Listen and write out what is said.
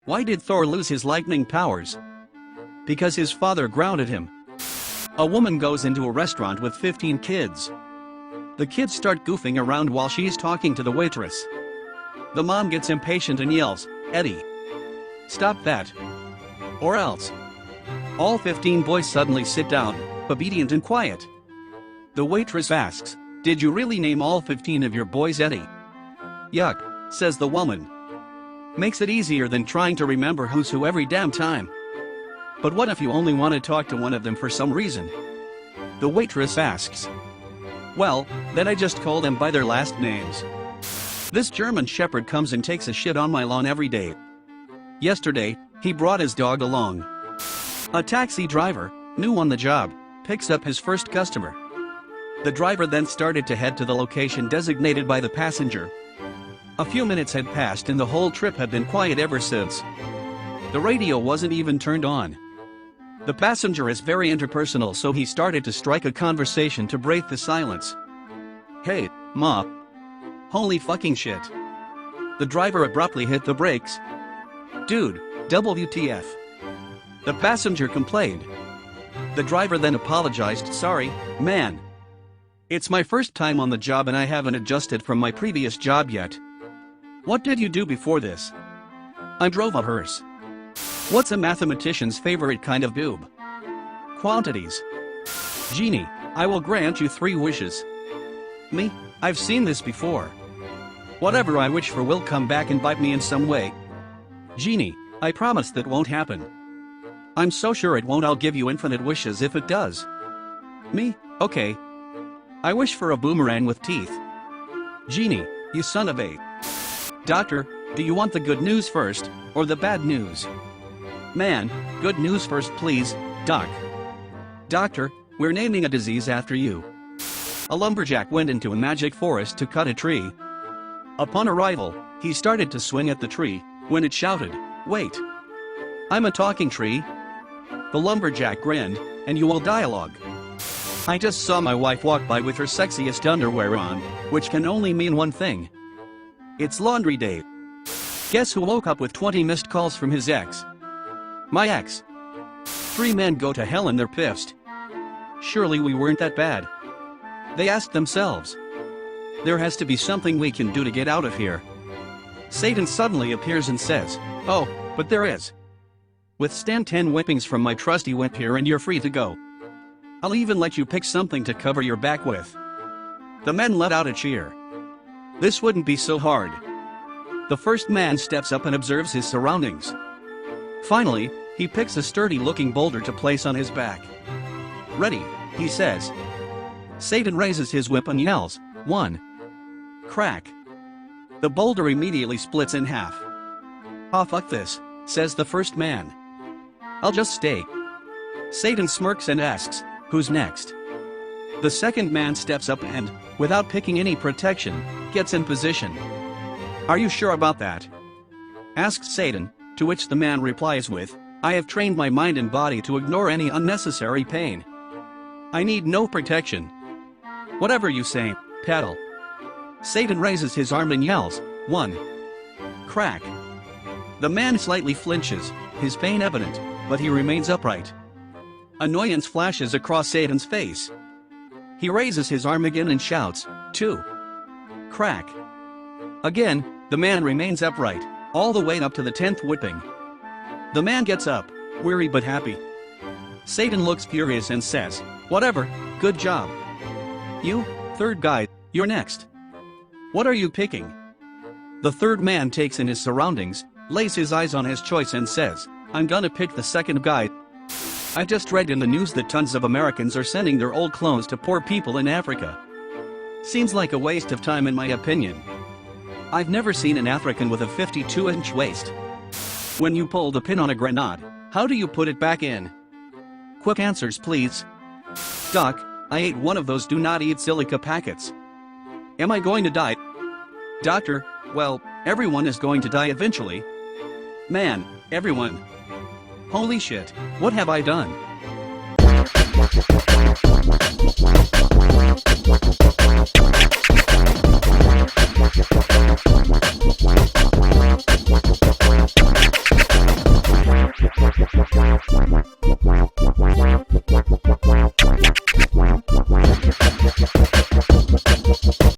Why did Thor lose his lightning powers? Because his father grounded him. A woman goes into a restaurant with 15 kids. The kids start goofing around while she's talking to the waitress. The mom gets impatient and yells, "Eddie, stop that. Or else." All 15 boys suddenly sit down, obedient and quiet. The waitress asks, "Did you really name all 15 of your boys Eddie?" "Yuck," says the woman. Makes it easier than trying to remember who's who every damn time. But what if you only want to talk to one of them for some reason? The waitress asks. "Well, then I just call them by their last names. This German Shepherd comes and takes a shit on my lawn every day. Yesterday, he brought his dog along." A taxi driver, new on the job, picks up his first customer. The driver then started to head to the location designated by the passenger. A few minutes had passed and the whole trip had been quiet ever since. The radio wasn't even turned on. The passenger is very interpersonal, so he started to strike a conversation to break the silence. "Hey, ma. Holy fucking shit." The driver abruptly hit the brakes. "Dude, WTF?" The passenger complained. The driver then apologized. "Sorry, man. It's my first time on the job and I haven't adjusted from my previous job yet." "What did you do before this?" "I drove a hearse." "What's a mathematician's favorite kind of boob?" "Quantities." "Jeannie, I will grant you 3 wishes." "Me? I've seen this before. Whatever I wish for will come back and bite me in some way." "Jeannie, I promise that won't happen." "I'm so sure it won't. I'll give you infinite wishes if it does." "Me? Okay. I wish for a boomerang with teeth." "Jeannie, you son of a..." "Doctor, do you want the good news first, or the bad news?" "Man, good news first please, Doc." "Doctor, we're naming a disease after you." A lumberjack went into a magic forest to cut a tree. Upon arrival, he started to swing at the tree, when it shouted, "Wait! I'm a talking tree." The lumberjack grinned, and you will dialogue. "I just saw my wife walk by with her sexiest underwear on, which can only mean one thing. It's laundry day. Guess who woke up with 20 missed calls from his ex?" "My ex." 3 men go to hell and they're pissed. Surely we weren't that bad. They ask themselves. There has to be something we can do to get out of here. Satan suddenly appears and says, "Oh, but there is. Withstand 10 whippings from my trusty whip here and you're free to go. I'll even let you pick something to cover your back with." The men let out a cheer. This wouldn't be so hard. The first man steps up and observes his surroundings. Finally, he picks a sturdy-looking boulder to place on his back. "Ready," he says. Satan raises his whip and yells, "One!" Crack. The boulder immediately splits in half. "Ah, fuck this," says the first man. "I'll just stay." Satan smirks and asks, "Who's next?" The second man steps up and, without picking any protection, gets in position. "Are you sure about that?" asks Satan, to which the man replies with, "I have trained my mind and body to ignore any unnecessary pain. I need no protection." "Whatever you say, paddle." Satan raises his arm and yells, "One!" Crack. The man slightly flinches, his pain evident, but he remains upright. Annoyance flashes across Satan's face. He raises his arm again and shouts, "Two!" Crack. Again, the man remains upright, all the way up to the 10th whipping. The man gets up, weary but happy. Satan looks furious and says, "Whatever, good job. You, third guy, you're next. What are you picking?" The third man takes in his surroundings, lays his eyes on his choice and says, "I'm gonna pick the second guy. I just read in the news that tons of Americans are sending their old clothes to poor people in Africa. Seems like a waste of time in my opinion. I've never seen an African with a 52-inch waist. When you pull the pin on a grenade, how do you put it back in?" Quick answers please. "Doc, I ate one of those do not eat silica packets. Am I going to die?" "Doctor, well, everyone is going to die eventually." "Man, everyone. Holy shit, what have I done?"